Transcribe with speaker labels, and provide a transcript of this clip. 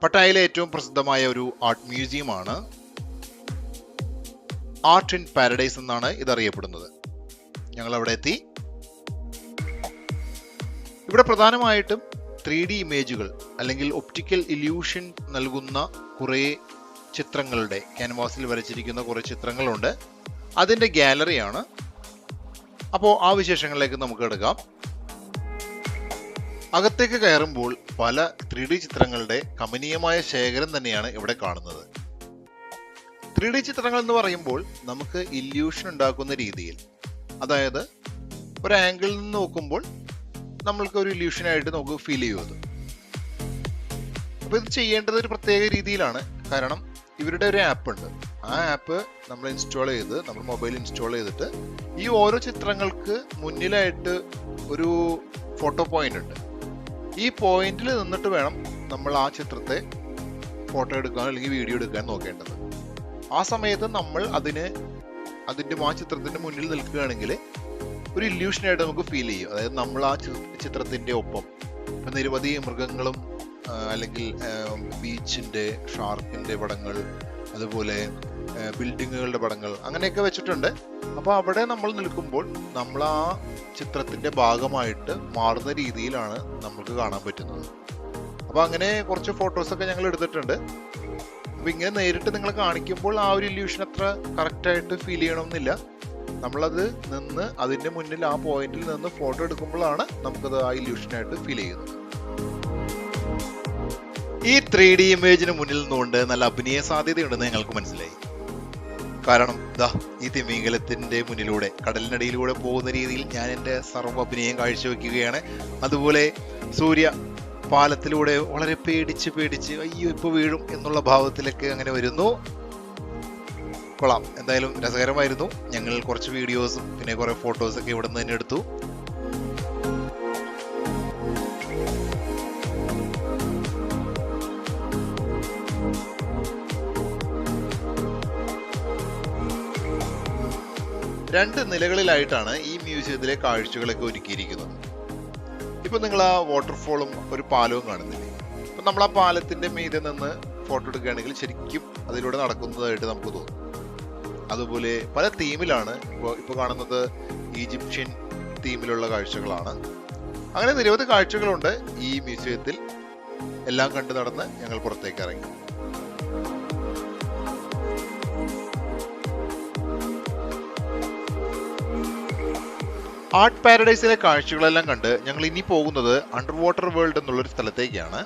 Speaker 1: പട്ടായയിലെ ഏറ്റവും പ്രസിദ്ധമായ ഒരു ആർട്ട് മ്യൂസിയമാണ് ആർട്ട് ഇൻ പാരഡൈസ് എന്നാണ് ഇതറിയപ്പെടുന്നത്. ഞങ്ങൾ അവിടെ എത്തി. ഇവിടെ പ്രധാനമായിട്ടും 3D ഇമേജുകൾ അല്ലെങ്കിൽ ഒപ്റ്റിക്കൽ ഇല്യൂഷൻ നൽകുന്ന കുറേ ചിത്രങ്ങളുടെ ക്യാൻവാസിൽ വരച്ചിരിക്കുന്ന കുറേ ചിത്രങ്ങളുണ്ട്. അതിൻ്റെ ഗാലറിയാണ്. അപ്പോൾ ആ വിശേഷങ്ങളിലേക്ക് നമുക്ക് എടുക്കാം. അകത്തേക്ക് കയറുമ്പോൾ പല 3D ചിത്രങ്ങളുടെ കമനീയമായ ശേഖരം തന്നെയാണ് ഇവിടെ കാണുന്നത്. 3D ചിത്രങ്ങൾ എന്ന് പറയുമ്പോൾ നമുക്ക് ഇല്യൂഷൻ ഉണ്ടാക്കുന്ന രീതിയിൽ, അതായത് ഒരു ആംഗിളിൽ നിന്ന് നോക്കുമ്പോൾ നമ്മൾക്ക് ഒരു ഇല്യൂഷനായിട്ട് നമുക്ക് ഫീൽ ചെയ്യുന്നത്. അപ്പോൾ ഇത് ചെയ്യേണ്ടത് ഒരു പ്രത്യേക രീതിയിലാണ്. കാരണം ഇവരുടെ ഒരു ആപ്പ് ഉണ്ട്. ആ ആപ്പ് നമ്മൾ നമ്മൾ മൊബൈൽ ഇൻസ്റ്റാൾ ചെയ്തിട്ട് ഈ ഓരോ ചിത്രങ്ങൾക്ക് മുന്നിലായിട്ട് ഒരു ഫോട്ടോ പോയിന്റ് ഉണ്ട്. ഈ പോയിന്റിൽ നിന്നിട്ട് വേണം നമ്മൾ ആ ചിത്രത്തെ ഫോട്ടോ എടുക്കാൻ അല്ലെങ്കിൽ വീഡിയോ എടുക്കാൻ നോക്കേണ്ടത്. ആ സമയത്ത് നമ്മൾ അതിൻ്റെ ആ ചിത്രത്തിന്റെ മുന്നിൽ നിൽക്കുകയാണെങ്കിൽ ഒരു ഇല്യൂഷനായിട്ട് നമുക്ക് ഫീൽ ചെയ്യും. അതായത് നമ്മൾ ആ ചിത്രത്തിന്റെ ഒപ്പം ഇപ്പം നിരവധി മൃഗങ്ങളും അല്ലെങ്കിൽ ബീച്ചിന്റെ, ഷാർക്കിന്റെ പടങ്ങൾ, അതുപോലെ ബിൽഡിങ്ങുകളുടെ പടങ്ങൾ അങ്ങനെയൊക്കെ വെച്ചിട്ടുണ്ട്. അപ്പോൾ അവിടെ നമ്മൾ നിൽക്കുമ്പോൾ നമ്മൾ ആ ചിത്രത്തിന്റെ ഭാഗമായിട്ട് മാറുന്ന രീതിയിലാണ് നമുക്ക് കാണാൻ പറ്റുന്നത്. അപ്പോൾ അങ്ങനെ കുറച്ച് ഫോട്ടോസൊക്കെ ഞങ്ങൾ എടുത്തിട്ടുണ്ട്. അപ്പോൾ ഇങ്ങനെ നേരിട്ട് നിങ്ങൾ കാണിക്കുമ്പോൾ ആ ഒരു ഇല്യൂഷൻ അത്ര കറക്റ്റായിട്ട് ഫീൽ ചെയ്യണമെന്നില്ല. നമ്മളത് നിന്ന് അതിൻ്റെ മുന്നിൽ ആ പോയിന്റിൽ നിന്ന് ഫോട്ടോ എടുക്കുമ്പോഴാണ് നമുക്കത് ആ ഇല്യൂഷനായിട്ട് ഫീൽ ചെയ്യുന്നത്. ഈ 3D ഇമേജിന് മുന്നിൽ നിന്നുകൊണ്ട് നല്ല അഭിനയ സാധ്യതയുണ്ടെന്ന് ഞങ്ങൾക്ക് മനസ്സിലായി. കാരണം ഈ തിമിംഗലത്തിന്റെ മുന്നിലൂടെ, കടലിനടിയിലൂടെ പോകുന്ന രീതിയിൽ ഞാൻ എൻ്റെ സർവ്വ അഭിനയം കാഴ്ചവെക്കുകയാണ്. അതുപോലെ സൂര്യ പാലത്തിലൂടെ വളരെ പേടിച്ച് അയ്യോ ഇപ്പോൾ വീഴും എന്നുള്ള ഭാവത്തിലൊക്കെ അങ്ങനെ വരുന്നു. കൊള്ളാം, എന്തായാലും രസകരമായിരുന്നു. ഞങ്ങൾ കുറച്ച് വീഡിയോസും പിന്നെ കുറെ ഫോട്ടോസൊക്കെ ഇവിടെ നിന്ന് തന്നെ എടുത്തു. രണ്ട് നിലകളിലായിട്ടാണ് ഈ മ്യൂസിയത്തിലെ കാഴ്ചകളൊക്കെ ഒരുക്കിയിരിക്കുന്നത്. ഇപ്പൊ നിങ്ങൾ ആ വാട്ടർഫോളും ഒരു പാലവും കാണുന്നില്ലേ? അപ്പൊ നമ്മൾ ആ പാലത്തിന്റെ മീതെ നിന്ന് ഫോട്ടോ എടുക്കുകയാണെങ്കിൽ ശരിക്കും അതിലൂടെ നടക്കുന്നതായിട്ട് നമുക്ക് തോന്നും. അതുപോലെ പല തീമിലാണ് ഇപ്പോൾ കാണുന്നത്. ഈജിപ്ഷ്യൻ തീമിലുള്ള കാഴ്ചകളാണ്. അങ്ങനെ നിരവധി കാഴ്ചകളുണ്ട് ഈ മ്യൂസിയത്തിൽ. എല്ലാം കണ്ടു നടന്ന് ഞങ്ങൾ പുറത്തേക്ക് ഇറങ്ങി. ആർട്ട് പാരഡൈസിലെ കാഴ്ചകളെല്ലാം കണ്ട് ഞങ്ങൾ ഇനി പോകുന്നത് അണ്ടർ വാട്ടർ വേൾഡ് എന്നുള്ളൊരു സ്ഥലത്തേക്കാണ്.